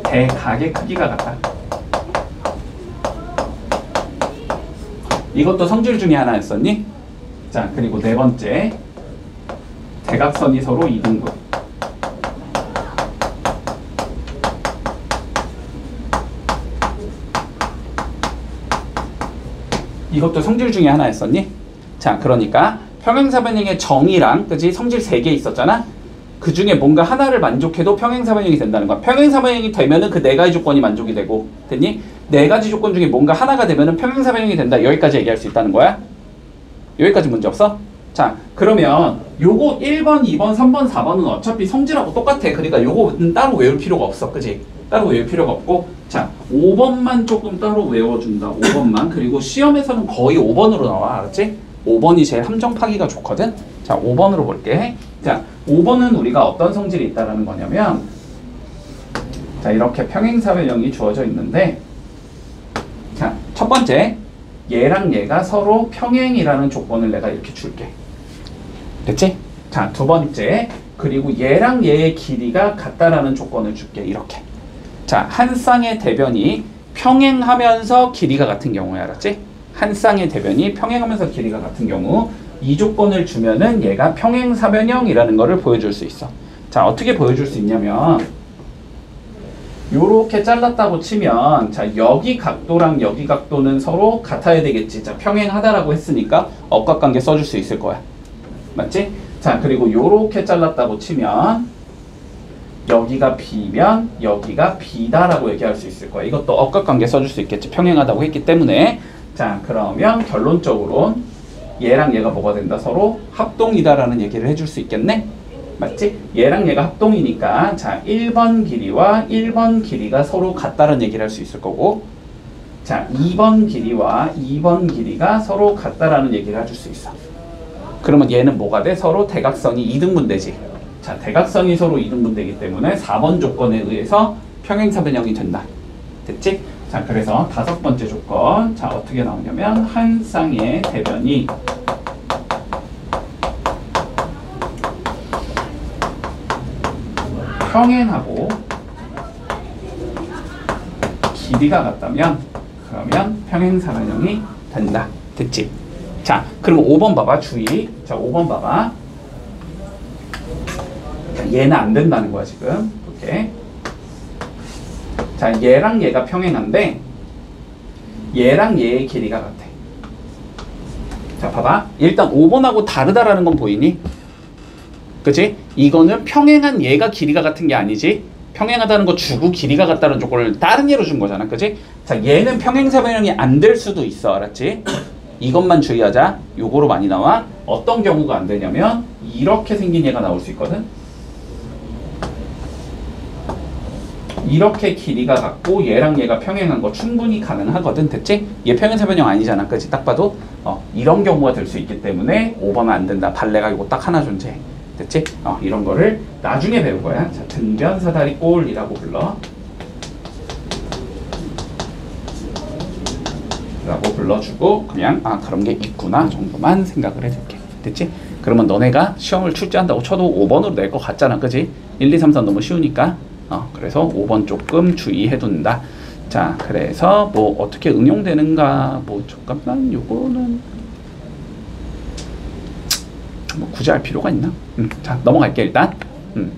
대각의 크기가 같다. 이것도 성질 중에 하나였었니? 자, 그리고 네 번째, 대각선이 서로 2등분. 이것도 성질 중에 하나였었니? 자, 그러니까 평행사변형의 정의랑, 그치? 성질 3개 있었잖아? 그 중에 뭔가 하나를 만족해도 평행사변형이 된다는 거야. 평행사변형이 되면은 그 네 가지 조건이 만족이 되고, 됐니? 네 가지 조건 중에 뭔가 하나가 되면은 평행사변형이 된다. 여기까지 얘기할 수 있다는 거야. 여기까지 문제 없어? 자, 그러면 요거 1번, 2번, 3번, 4번은 어차피 성질하고 똑같아. 그러니까 요거는 따로 외울 필요가 없어. 그치? 따로 외울 필요가 없고, 자, 5번만 조금 따로 외워준다. 5번만. 그리고 시험에서는 거의 5번으로 나와. 알았지? 5번이 제일 함정 파기가 좋거든? 자, 5번으로 볼게. 자, 5번은 우리가 어떤 성질이 있다라는 거냐면, 자, 이렇게 평행사변형이 주어져 있는데, 자, 첫 번째, 얘랑 얘가 서로 평행이라는 조건을 내가 이렇게 줄게. 됐지? 자, 두 번째, 그리고 얘랑 얘의 길이가 같다라는 조건을 줄게. 이렇게. 자, 한 쌍의 대변이 평행하면서 길이가 같은 경우에, 알았지? 한 쌍의 대변이 평행하면서 길이가 같은 경우 이 조건을 주면은 얘가 평행사변형이라는 거를 보여줄 수 있어. 자, 어떻게 보여줄 수 있냐면 요렇게 잘랐다고 치면, 자, 여기 각도랑 여기 각도는 서로 같아야 되겠지. 자, 평행하다라고 했으니까 억각관계 써줄 수 있을 거야. 맞지? 자, 그리고 요렇게 잘랐다고 치면 여기가 B면 여기가 B다라고 얘기할 수 있을 거야. 이것도 억각관계 써줄 수 있겠지. 평행하다고 했기 때문에. 자, 그러면 결론적으로 얘랑 얘가 뭐가 된다? 서로 합동이다라는 얘기를 해줄 수 있겠네? 맞지? 얘랑 얘가 합동이니까, 자, 1번 길이와 1번 길이가 서로 같다는 얘기를 할 수 있을 거고, 자, 2번 길이와 2번 길이가 서로 같다라는 얘기를 해줄 수 있어. 그러면 얘는 뭐가 돼? 서로 대각선이 2등분 되지. 자, 대각선이 서로 2등분 되기 때문에 4번 조건에 의해서 평행사변형이 된다. 됐지? 자, 그래서 다섯 번째 조건. 자, 어떻게 나오냐면 한 쌍의 대변이 평행하고 길이가 같다면 그러면 평행사변형이 된다. 됐지? 자, 그럼 5번 봐봐. 주의. 자, 5번 봐봐. 자, 얘는 안 된다는 거야 지금. 이렇게. 자, 얘랑 얘가 평행한데 얘랑 얘의 길이가 같아. 자, 봐봐. 일단 5번하고 다르다라는 건 보이니? 그치? 이거는 평행한 얘가 길이가 같은 게 아니지. 평행하다는 거 주고 길이가 같다는 조건을 다른 예로 준 거잖아. 그치? 자, 얘는 평행사변형이 안 될 수도 있어. 알았지? 이것만 주의하자. 요거로 많이 나와. 어떤 경우가 안 되냐면 이렇게 생긴 얘가 나올 수 있거든. 이렇게 길이가 같고 얘랑 얘가 평행한 거 충분히 가능하거든. 됐지? 얘 평행사변형 아니잖아. 그치? 딱 봐도 이런 경우가 될 수 있기 때문에 5번은 안 된다. 발레가 이거 딱 하나 존재해. 됐지? 이런 거를 나중에 배울 거야. 자, 등변사다리 꼴이라고 불러. 라고 불러주고 그냥 그런 게 있구나 정도만 생각을 해줄게. 됐지? 그러면 너네가 시험을 출제한다고 쳐도 5번으로 낼 것 같잖아. 그지? 1, 2, 3, 4 너무 쉬우니까 그래서 5번 조금 주의해둔다. 자, 그래서 뭐 어떻게 응용되는가 뭐 잠깐만 요거는 뭐 굳이 할 필요가 있나? 자, 넘어갈게 일단.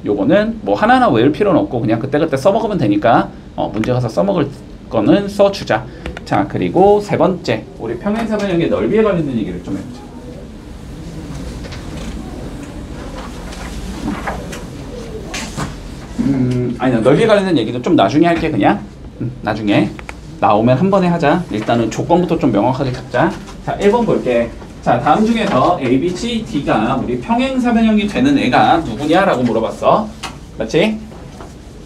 요거는 뭐 하나하나 외울 필요는 없고 그냥 그때그때 써먹으면 되니까 문제 가서 써먹을 거는 써주자. 자, 그리고 세 번째 우리 평행사변형의 넓이에 관련된 얘기를 좀 해보자. 아니야, 넓이에 관련된 얘기도 좀 나중에 할게. 그냥 나중에 나오면 한 번에 하자. 일단은 조건부터 좀 명확하게 잡자. 자, 1번 볼게. 자, 다음 중에서 A, B, C, D가 우리 평행사변형이 되는 애가 누구냐라고 물어봤어. 맞지?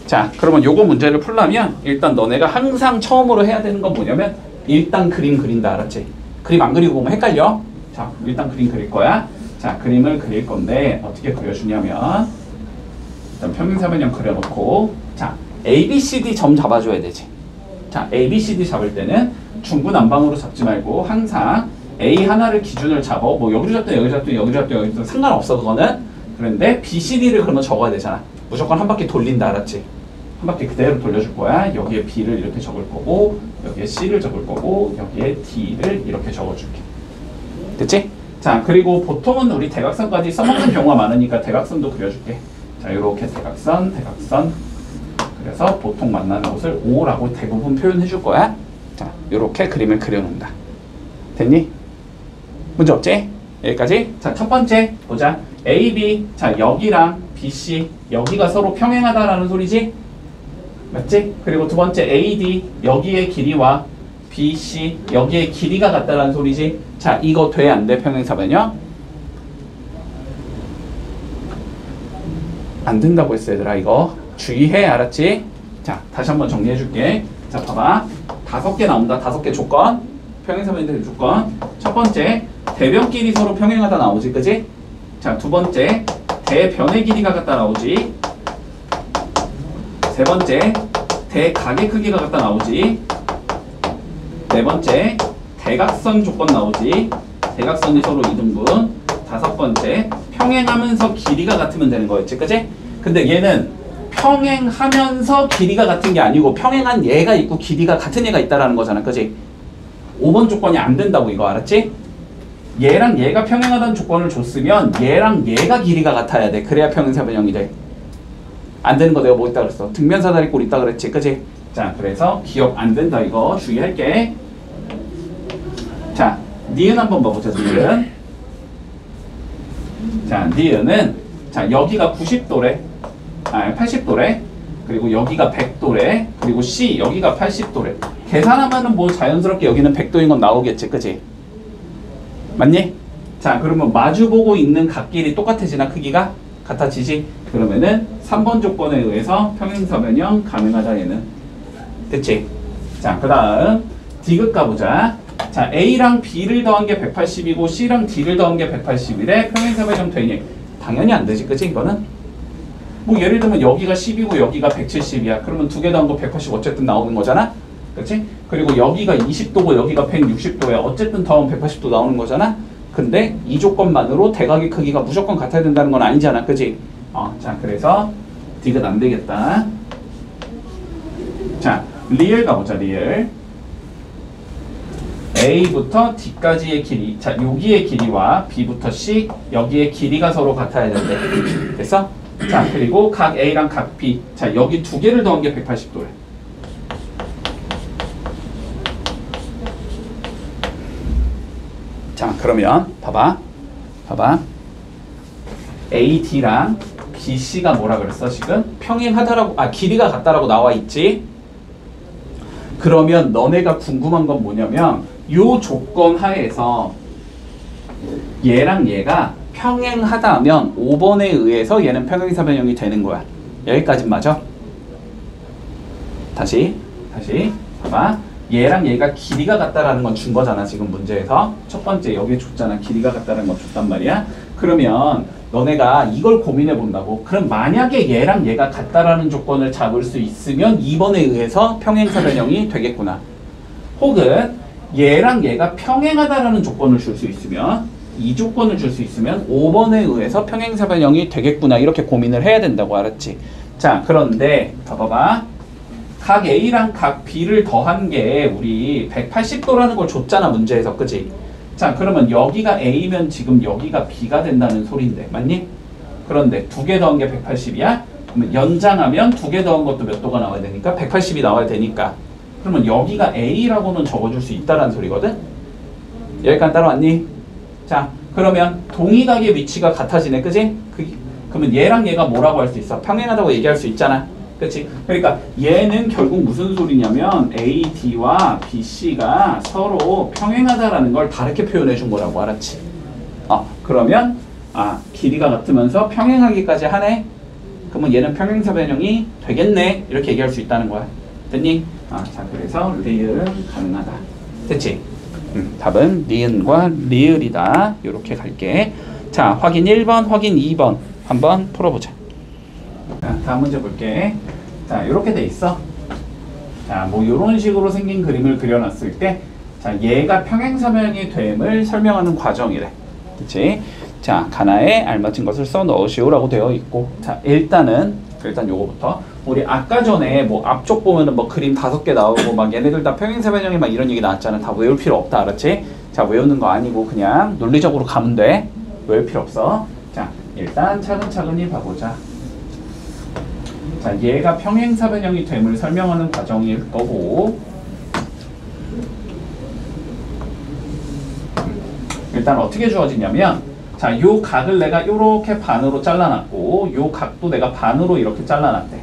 자, 그러면 요거 문제를 풀려면 일단 너네가 항상 처음으로 해야 되는 건 뭐냐면 일단 그림 그린다. 알았지? 그림 안 그리고 보면 헷갈려. 자, 일단 그림 그릴 거야. 자, 그림을 그릴 건데 어떻게 그려주냐면 일단 평행사변형 그려놓고 자, A, B, C, D 점 잡아줘야 되지. 자, A, B, C, D 잡을 때는 중구난방으로 잡지 말고 항상 A 하나를 기준을 잡아. 뭐 여기로 잡든 여기 잡든 여기 잡든 여기 잡든 상관없어 그거는. 그런데 B, C, D를 그러면 적어야 되잖아. 무조건 한 바퀴 돌린다. 알았지? 한 바퀴 그대로 돌려줄 거야. 여기에 B를 이렇게 적을 거고 여기에 C를 적을 거고 여기에 D를 이렇게 적어줄게. 됐지? 자, 그리고 보통은 우리 대각선까지 써먹는 경우가 많으니까 대각선도 그려줄게. 자, 이렇게 대각선, 대각선. 그래서 보통 만나는 곳을 O라고 대부분 표현해 줄 거야. 자, 이렇게 그림을 그려놓는다. 됐니? 문제 없지? 여기까지. 자, 첫 번째 보자. A, B. 자, 여기랑 B, C. 여기가 서로 평행하다라는 소리지? 맞지? 그리고 두 번째 A, D. 여기의 길이와 B, C. 여기의 길이가 같다라는 소리지? 자, 이거 돼? 안 돼? 평행사변형? 안 된다고 했어 얘들아. 이거 주의해. 알았지? 자, 다시 한번 정리해 줄게. 자, 봐봐. 5개 나온다. 5개 조건. 평행사변형의 조건. 첫 번째, 대변끼리 서로 평행하다 나오지. 그지? 자, 두 번째, 대변의 길이가 같다 나오지. 세 번째, 대각의 크기가 같다 나오지. 네 번째, 대각선 조건 나오지. 대각선이 서로 이등분. 다섯 번째, 평행하면서 길이가 같으면 되는 거였지. 그지? 근데 얘는 평행하면서 길이가 같은 게 아니고 평행한 얘가 있고 길이가 같은 얘가 있다라는 거잖아. 그지? 5번 조건이 안 된다고 이거 알았지? 얘랑 얘가 평행하다는 조건을 줬으면 얘랑 얘가 길이가 같아야 돼. 그래야 평행사변형이 돼. 안 되는 거 내가 뭐 있다 그랬어? 등변사다리꼴 있다 그랬지. 그치? 자, 그래서 기억 안 된다 이거 주의할게. 자, 니은 한번 봐보자. 니은. 자, 니은은 자, 여기가 90도래. 80도래. 그리고 여기가 100도래. 그리고 C 여기가 80도래. 계산하면은 뭐 자연스럽게 여기는 100도인 건 나오겠지. 그치? 맞니? 자, 그러면 마주보고 있는 각끼리 똑같아지나? 크기가? 같아지지? 그러면은 3번 조건에 의해서 평행사변형 가능하다 얘는. 됐지? 자, 그 다음 D급 가보자. 자, A랑 B를 더한 게 180이고 C랑 D를 더한 게 180이래. 평행사변형 되니? 당연히 안 되지. 그치? 이거는? 뭐 예를 들면 여기가 10이고 여기가 170이야. 그러면 두 개 더한 거 180 어쨌든 나오는 거잖아? 그치? 그리고 여기가 20도고 여기가 160도야. 어쨌든 더하면 180도 나오는 거잖아? 근데 이 조건만으로 대각의 크기가 무조건 같아야 된다는 건 아니잖아. 그치? 자, 그래서 디귿 안 되겠다. 자, 리을 가보자, 리을. A부터 D까지의 길이, 자, 여기의 길이와 B부터 C, 여기의 길이가 서로 같아야 되는데. 됐어? 자, 그리고 각 A랑 각 B. 자, 여기 두 개를 더한 게 180도래. 자, 그러면 봐봐. AD랑 BC가 뭐라 그랬어, 지금? 평행하다라고, 길이가 같다라고 나와 있지? 그러면 너네가 궁금한 건 뭐냐면, 요 조건 하에서 얘랑 얘가 평행하다면 5번에 의해서 얘는 평행사변형이 되는 거야. 여기까진 맞아? 다시 봐봐. 얘랑 얘가 길이가 같다라는 건 준 거잖아, 지금 문제에서. 첫 번째 여기 줬잖아. 길이가 같다는 건 줬단 말이야. 그러면 너네가 이걸 고민해 본다고. 그럼 만약에 얘랑 얘가 같다라는 조건을 잡을 수 있으면 2번에 의해서 평행사변형이 되겠구나. 혹은 얘랑 얘가 평행하다라는 조건을 줄 수 있으면, 이 조건을 줄 수 있으면 5번에 의해서 평행사변형이 되겠구나. 이렇게 고민을 해야 된다고. 알았지? 자, 그런데 봐봐. 각 A랑 각 B를 더한 게 우리 180도라는 걸 줬잖아, 문제에서. 그치? 자, 그러면 여기가 A면 지금 여기가 B가 된다는 소리인데, 맞니? 그런데 두 개 더한 게 180이야? 그러면 연장하면 두 개 더한 것도 몇 도가 나와야 되니까? 180이 나와야 되니까. 그러면 여기가 A라고는 적어줄 수 있다는 소리거든? 여기까지 따라왔니? 자, 그러면 동의각의 위치가 같아지네, 그지? 그러면 얘랑 얘가 뭐라고 할 수 있어? 평행하다고 얘기할 수 있잖아. 그치? 그러니까 얘는 결국 무슨 소리냐면 AD와 BC가 서로 평행하다라는 걸 다르게 표현해 준 거라고. 알았지? 그러면 길이가 같으면서 평행하기까지 하네? 그러면 얘는 평행사변형이 되겠네? 이렇게 얘기할 수 있다는 거야. 됐니? 자, 그래서 리을은 가능하다. 됐지? 답은 니은과 리을이다. 이렇게 갈게. 자, 확인 1번, 확인 2번 한번 풀어보자. 자, 다음 문제 볼게. 자, 이렇게 돼 있어. 자, 뭐 이런 식으로 생긴 그림을 그려놨을 때, 자, 얘가 평행사변형이 됨을 설명하는 과정이래. 그치? 자, 가나에 알맞은 것을 써 넣으시오라고 되어 있고, 자, 일단 요거부터. 우리 아까 전에 뭐 앞쪽 보면은 뭐 그림 5개 나오고 막 얘네들 다 평행사변형이 막 이런 얘기 나왔잖아. 다 외울 필요 없다. 알았지? 자, 외우는 거 아니고 그냥 논리적으로 가면 돼. 외울 필요 없어. 자, 일단 차근차근히 봐보자. 자, 얘가 평행사변형이 됨을 설명하는 과정일 거고, 일단 어떻게 주어지냐면, 자, 요 각을 내가 요렇게 반으로 잘라놨고, 요 각도 내가 반으로 이렇게 잘라놨대.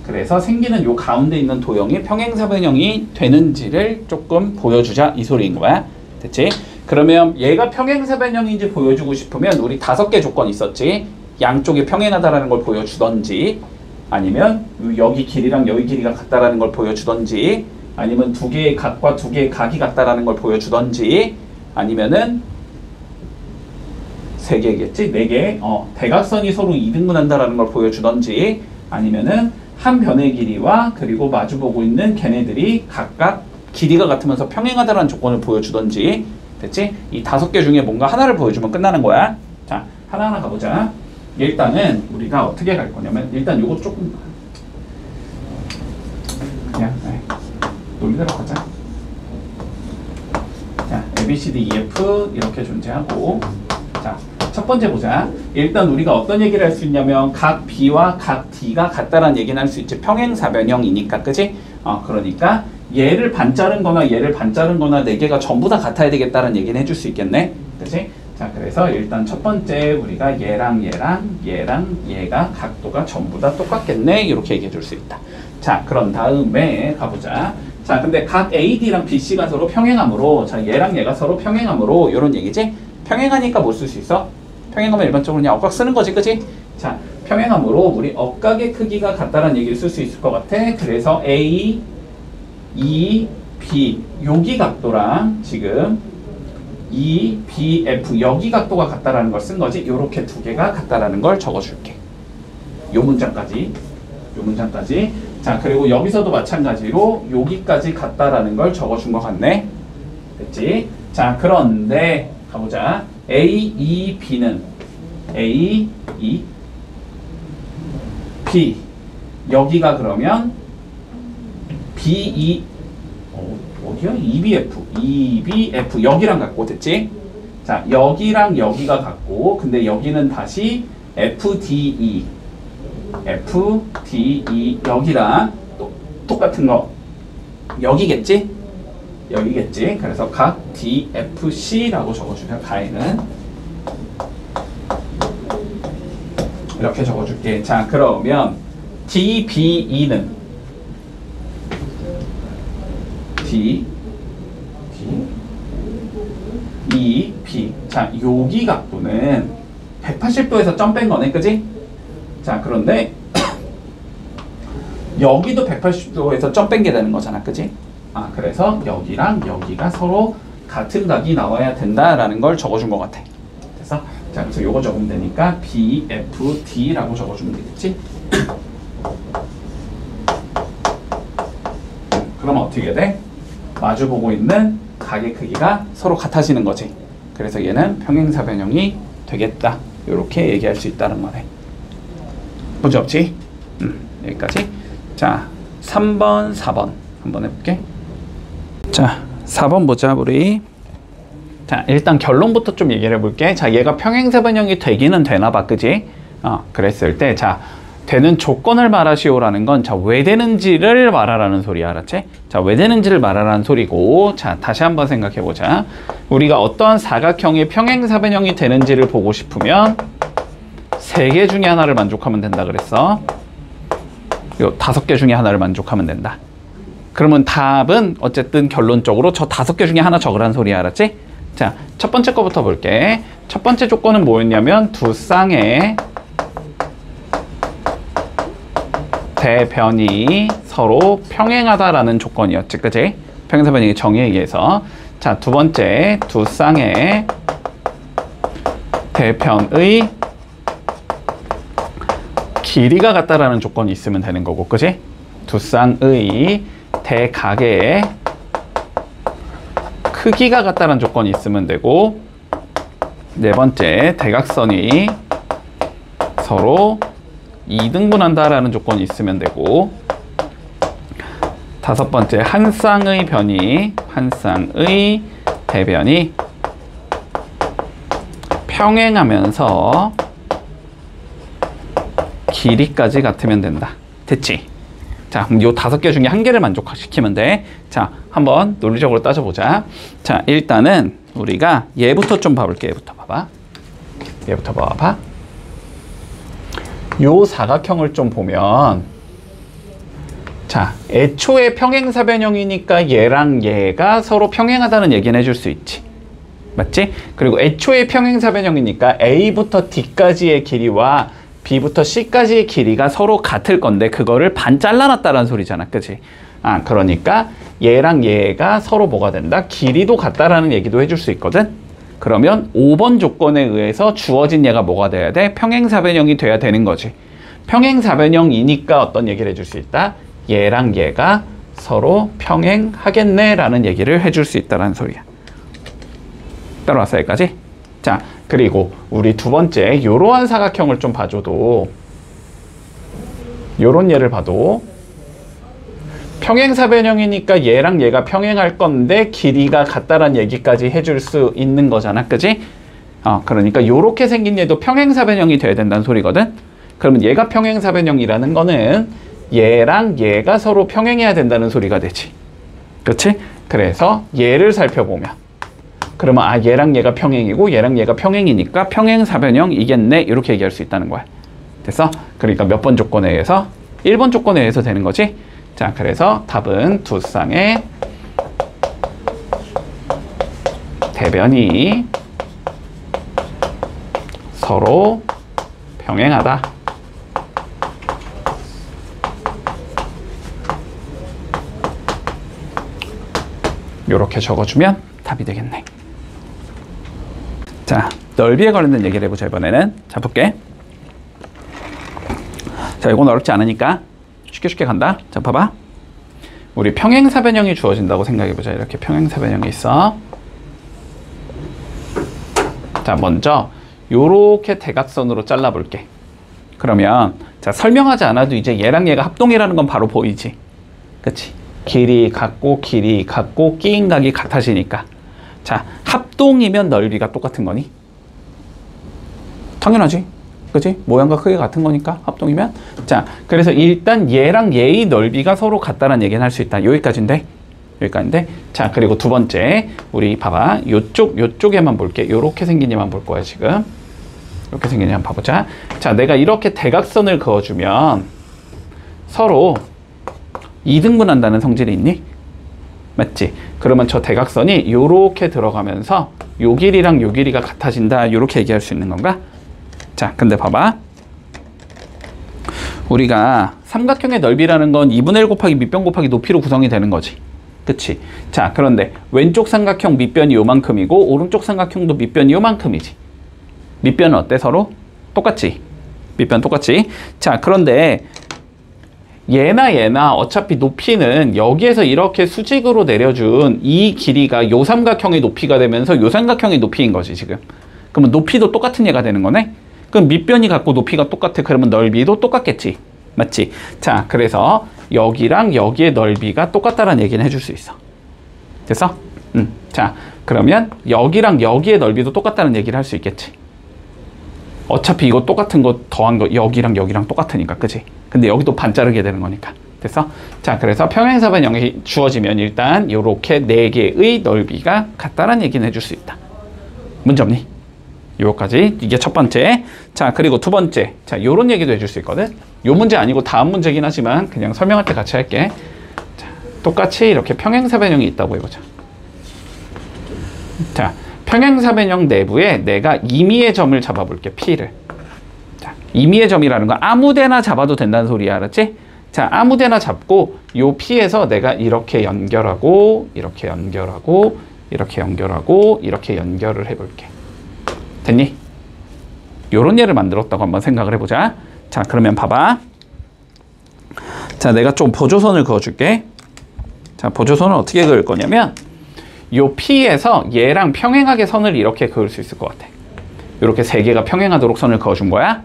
그래서 생기는 요 가운데 있는 도형이 평행사변형이 되는지를 조금 보여주자, 이 소리인 거야. 됐지? 그러면 얘가 평행사변형인지 보여주고 싶으면 우리 5개 조건이 있었지. 양쪽이 평행하다라는 걸 보여주던지, 아니면 여기 길이랑 여기 길이가 같다라는 걸 보여주던지, 아니면 두 개의 각과 두 개의 각이 같다라는 걸 보여주던지, 아니면은 3개겠지? 4개. 대각선이 서로 이등분한다라는 걸 보여주던지, 아니면은 한 변의 길이와 그리고 마주보고 있는 걔네들이 각각 길이가 같으면서 평행하다라는 조건을 보여주던지. 됐지? 이 5개 중에 뭔가 하나를 보여주면 끝나는 거야. 자, 하나하나 가보자. 일단은 우리가 어떻게 갈 거냐면, 일단 요거 조금 그냥 논리대로 가자. 자, ABCD EF 이렇게 존재하고, 자, 첫 번째 보자. 일단 우리가 어떤 얘기를 할 수 있냐면 각 B와 각 D가 같다라는 얘기는 할 수 있지. 평행사변형이니까. 그치? 그러니까 얘를 반 자른 거나 얘를 반 자른 거나 4개가 전부 다 같아야 되겠다는 얘기는 해줄 수 있겠네. 그치? 자, 그래서 일단 첫 번째 우리가 얘랑 얘가 각도가 전부 다 똑같겠네. 이렇게 얘기해 줄 수 있다. 자, 그런 다음에 가보자. 자, 근데 각 AD랑 BC가 서로 평행하므로, 자, 얘랑 얘가 서로 평행하므로 이런 얘기지? 평행하니까 뭘 쓸 수 있어? 평행하면 일반적으로 그냥 억각 쓰는 거지, 그치? 자, 평행하므로 우리 억각의 크기가 같다는 얘기를 쓸 수 있을 것 같아. 그래서 A, E, B 여기 각도랑 지금 E, B, F 여기 각도가 같다라는 걸 쓴 거지. 요렇게 두 개가 같다라는 걸 적어줄게. 요 문장까지. 자, 그리고 여기서도 마찬가지로 여기까지 같다라는 걸 적어준 것 같네. 됐지? 자, 그런데 가보자. A, E, B는 A, E B. 여기가 그러면 B2 어디야? EBF. EBF 여기랑 같고 됐지? 자, 여기랑 여기가 같고 근데 여기는 다시 FDE. FDE 여기랑 똑같은 거 여기겠지? 여기겠지? 그래서 각 DFC라고 적어주면 가에는 이렇게 적어줄게. 자, 그러면 DBE는 DEB. 자, 여기 각도는 180도에서 점 뺀 거네, 그지? 자, 그런데 여기도 180도에서 점 뺀 게 되는 거잖아, 그지? 아, 그래서 여기랑 여기가 서로 같은 각이 나와야 된다라는 걸 적어준 것 같아. 그래서 자, 그래서 요거 적으면 되니까 BFD라고 적어주면 되겠지? 그럼 어떻게 돼? 마주보고 있는 각의 크기가 서로 같아지는 거지. 그래서 얘는 평행사변형이 되겠다. 이렇게 얘기할 수 있다는 거네. 문제 없지? 여기까지. 자, 3번, 4번 한번 해볼게. 자, 4번 보자, 우리. 자, 일단 결론부터 좀 얘기를 해볼게. 자, 얘가 평행사변형이 되기는 되나봐, 그지? 그랬을 때, 자, 되는 조건을 말하시오라는 건, 자, 왜 되는지를 말하라는 소리야, 알았지? 자, 왜 되는지를 말하라는 소리고, 자, 다시 한번 생각해보자. 우리가 어떠한 사각형이 평행사변형이 되는지를 보고 싶으면 3개 중에 하나를 만족하면 된다 그랬어. 요 5개 중에 하나를 만족하면 된다. 그러면 답은 어쨌든 결론적으로 저 5개 중에 하나 적으라는 소리야, 알았지? 자, 첫 번째 거부터 볼게. 첫 번째 조건은 뭐였냐면 두 쌍의 대변이 서로 평행하다라는 조건이었지, 그치? 평행사변형의 정의에 의해서. 자, 두 번째, 두 쌍의 대변의 길이가 같다라는 조건이 있으면 되는 거고, 그치? 두 쌍의 대각의 크기가 같다는 조건이 있으면 되고, 네 번째, 대각선이 서로 2등분한다라는 조건이 있으면 되고, 다섯 번째, 한 쌍의 대변이 평행하면서 길이까지 같으면 된다. 됐지? 자, 그럼 요 5개 중에 한 개를 만족시키면 돼. 자, 한번 논리적으로 따져보자. 자, 일단은 우리가 얘부터 좀 봐볼게. 얘부터 봐봐. 얘부터 봐봐. 요 사각형을 좀 보면, 자, 애초에 평행사변형이니까 얘랑 얘가 서로 평행하다는 얘기는 해줄 수 있지. 맞지? 그리고 애초에 평행사변형이니까 A부터 D까지의 길이와 B부터 C까지의 길이가 서로 같을 건데 그거를 반 잘라놨다라는 소리잖아. 그치? 그러니까 얘랑 얘가 서로 뭐가 된다? 길이도 같다라는 얘기도 해줄 수 있거든? 그러면 5번 조건에 의해서 주어진 얘가 뭐가 돼야 돼? 평행사변형이 돼야 되는 거지. 평행사변형이니까 어떤 얘기를 해줄 수 있다? 얘랑 얘가 서로 평행하겠네 라는 얘기를 해줄 수 있다는 소리야. 따라왔어, 여기까지? 자, 그리고 우리 두 번째 요러한 사각형을 좀 봐줘도, 요런 예를 봐도 평행사변형이니까 얘랑 얘가 평행할 건데 길이가 같다란 얘기까지 해줄 수 있는 거잖아, 그지? 그러니까 요렇게 생긴 얘도 평행사변형이 돼야 된다는 소리거든? 그러면 얘가 평행사변형이라는 거는 얘랑 얘가 서로 평행해야 된다는 소리가 되지. 그치? 그래서 얘를 살펴보면, 그러면 얘랑 얘가 평행이고 얘랑 얘가 평행이니까 평행사변형이겠네, 이렇게 얘기할 수 있다는 거야. 됐어? 그러니까 몇 번 조건에 의해서? 1번 조건에 의해서 되는 거지? 자, 그래서 답은 두 쌍의 대변이 서로 평행하다. 요렇게 적어주면 답이 되겠네. 자, 넓이에 관련된 얘기를 해보자, 이번에는. 자, 볼게. 자, 이건 어렵지 않으니까 쉽게 간다. 자, 봐봐. 우리 평행사변형이 주어진다고 생각해보자. 이렇게 평행사변형이 있어. 자, 먼저 요렇게 대각선으로 잘라볼게. 그러면 자, 설명하지 않아도 이제 얘랑 얘가 합동이라는 건 바로 보이지. 그치? 길이 같고 길이 같고 끼인각이 같아지니까. 자, 합동이면 넓이가 똑같은 거니? 당연하지. 그치? 모양과 크기 같은 거니까 합동이면. 자, 그래서 일단 얘랑 얘의 넓이가 서로 같다는 얘기는 할 수 있다. 여기까지인데. 자, 그리고 두 번째, 우리 봐봐. 요쪽에만 볼게. 요렇게 생긴 얘만 볼 거야, 지금. 이렇게 생긴 얘 한번 봐보자. 자, 내가 이렇게 대각선을 그어주면 서로 2등분 한다는 성질이 있니? 맞지? 그러면 저 대각선이 요렇게 들어가면서 요 길이랑 요 길이가 같아진다. 요렇게 얘기할 수 있는 건가? 자, 근데 봐봐. 우리가 삼각형의 넓이라는 건 2분의 1 곱하기 밑변 곱하기 높이로 구성이 되는 거지. 그치? 자, 그런데 왼쪽 삼각형 밑변이 요만큼이고 오른쪽 삼각형도 밑변이 요만큼이지. 밑변은 어때? 서로? 똑같지? 밑변 똑같지? 자, 그런데 얘나 어차피 높이는 여기에서 이렇게 수직으로 내려준 이 길이가 요 삼각형의 높이가 되면서 요 삼각형의 높이인 거지, 지금. 그러면 높이도 똑같은 얘가 되는 거네? 그럼 밑변이 같고 높이가 똑같아. 그러면 넓이도 똑같겠지. 맞지? 자, 그래서 여기랑 여기의 넓이가 똑같다라는 얘기는 해줄 수 있어. 됐어? 자, 그러면 여기랑 여기의 넓이도 똑같다는 얘기를 할 수 있겠지. 어차피 이거 똑같은 거 더한 거 여기랑 여기랑 똑같으니까. 그치? 근데 여기도 반 자르게 되는 거니까. 됐어? 자, 그래서 평행사변형이 주어지면 일단 요렇게 4개의 넓이가 같다라는 얘기는 해줄 수 있다. 문제 없니? 요거까지. 이게 첫 번째. 자, 그리고 두 번째. 자, 요런 얘기도 해줄 수 있거든. 요 문제 아니고 다음 문제긴 하지만 그냥 설명할 때 같이 할게. 자, 똑같이 이렇게 평행사변형이 있다고 해보자. 자, 평행사변형 내부에 내가 임의의 점을 잡아볼게. P를. 자, 임의의 점이라는 건 아무데나 잡아도 된다는 소리야. 알았지? 자, 아무데나 잡고 요 P에서 내가 이렇게 연결하고 이렇게 연결하고 이렇게 연결하고 이렇게 연결을 해볼게. 됐니? 요런 예를 만들었다고 한번 생각을 해보자. 자, 그러면 봐봐. 자, 내가 좀 보조선을 그어줄게. 자, 보조선을 어떻게 그을 거냐면 요 P에서 얘랑 평행하게 선을 이렇게 그을 수 있을 것 같아. 이렇게 세 개가 평행하도록 선을 그어준 거야.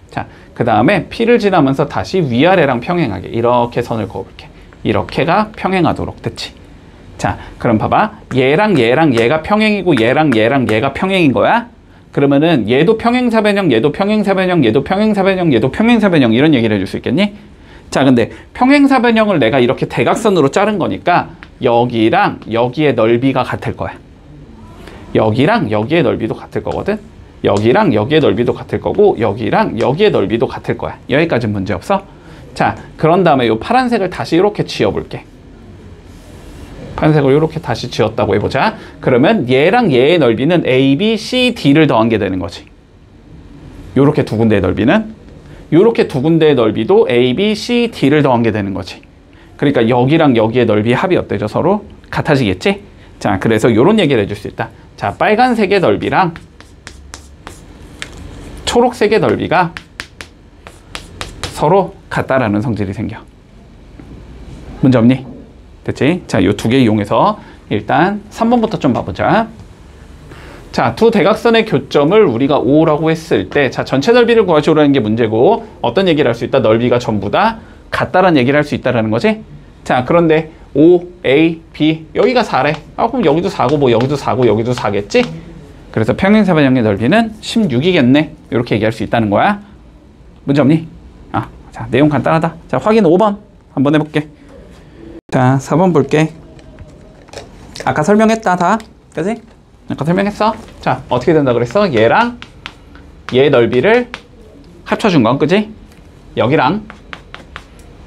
자, 그 다음에 P를 지나면서 다시 위아래랑 평행하게 이렇게 선을 그어볼게. 이렇게가 평행하도록. 됐지? 자, 그럼 봐봐. 얘랑 얘가 평행이고 얘랑 얘가 평행인 거야. 그러면은 얘도 평행사변형, 얘도 평행사변형, 얘도 평행사변형, 얘도 평행사변형 이런 얘기를 해줄 수 있겠니? 자, 근데 평행사변형을 내가 이렇게 대각선으로 자른 거니까 여기랑 여기의 넓이가 같을 거야. 여기랑 여기의 넓이도 같을 거거든. 여기랑 여기의 넓이도 같을 거고 여기랑 여기의 넓이도 같을 거야. 여기까지는 문제 없어? 자, 그런 다음에 이 파란색을 다시 이렇게 지어볼게. 파란색을 이렇게 다시 지었다고 해보자. 그러면 얘랑 얘의 넓이는 A, B, C, D를 더한 게 되는 거지. 요렇게 두 군데의 넓이는 요렇게 두 군데의 넓이도 A, B, C, D를 더한 게 되는 거지. 그러니까 여기랑 여기의 넓이의 합이 어때죠? 서로 같아지겠지? 자, 그래서 요런 얘기를 해줄 수 있다. 자, 빨간색의 넓이랑 초록색의 넓이가 서로 같다라는 성질이 생겨. 문제 없니? 됐지? 자, 요 두 개 이용해서 일단 3번부터 좀 봐보자. 자, 두 대각선의 교점을 우리가 O라고 했을 때, 자, 전체 넓이를 구하시오라는 게 문제고, 어떤 얘기를 할 수 있다? 넓이가 전부 다 같다라는 얘기를 할 수 있다라는 거지? 자, 그런데 O, A, B, 여기가 4래. 아, 그럼 여기도 4고, 뭐 여기도 4고, 여기도 4겠지? 그래서 평행사변형의 넓이는 16이겠네. 이렇게 얘기할 수 있다는 거야. 문제 없니? 아, 자, 내용 간단하다. 자, 확인 5번 한번 해볼게. 자, 4번 볼게. 아까 설명했다, 다. 그치? 아까 설명했어. 자, 어떻게 된다 그랬어? 얘랑 얘 넓이를 합쳐준 건, 그치? 여기랑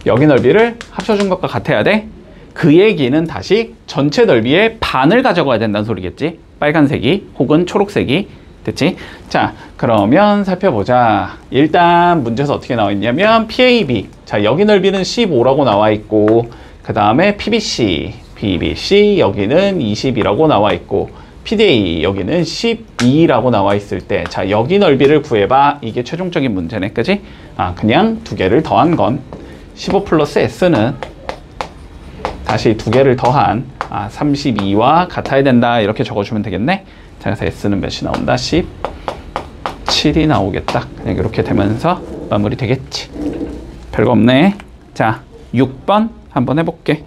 여기 넓이를 합쳐준 것과 같아야 돼. 그 얘기는 다시 전체 넓이의 반을 가져가야 된다는 소리겠지? 빨간색이 혹은 초록색이. 됐지? 자, 그러면 살펴보자. 일단 문제에서 어떻게 나와 있냐면 PAB. 자, 여기 넓이는 15라고 나와 있고, 그 다음에 PBC, BBC 여기는 20이라고 나와 있고, PDA 여기는 12라고 나와 있을 때, 자, 여기 넓이를 구해봐. 이게 최종적인 문제네, 그지? 아, 그냥 두 개를 더한 건 15 플러스 S는 다시 두 개를 더한 32와 같아야 된다. 이렇게 적어주면 되겠네. 자, 그래서 S는 몇이 나온다? 17이 나오겠다. 그냥 이렇게 되면서 마무리 되겠지. 별거 없네. 자, 6번 한번 해볼게.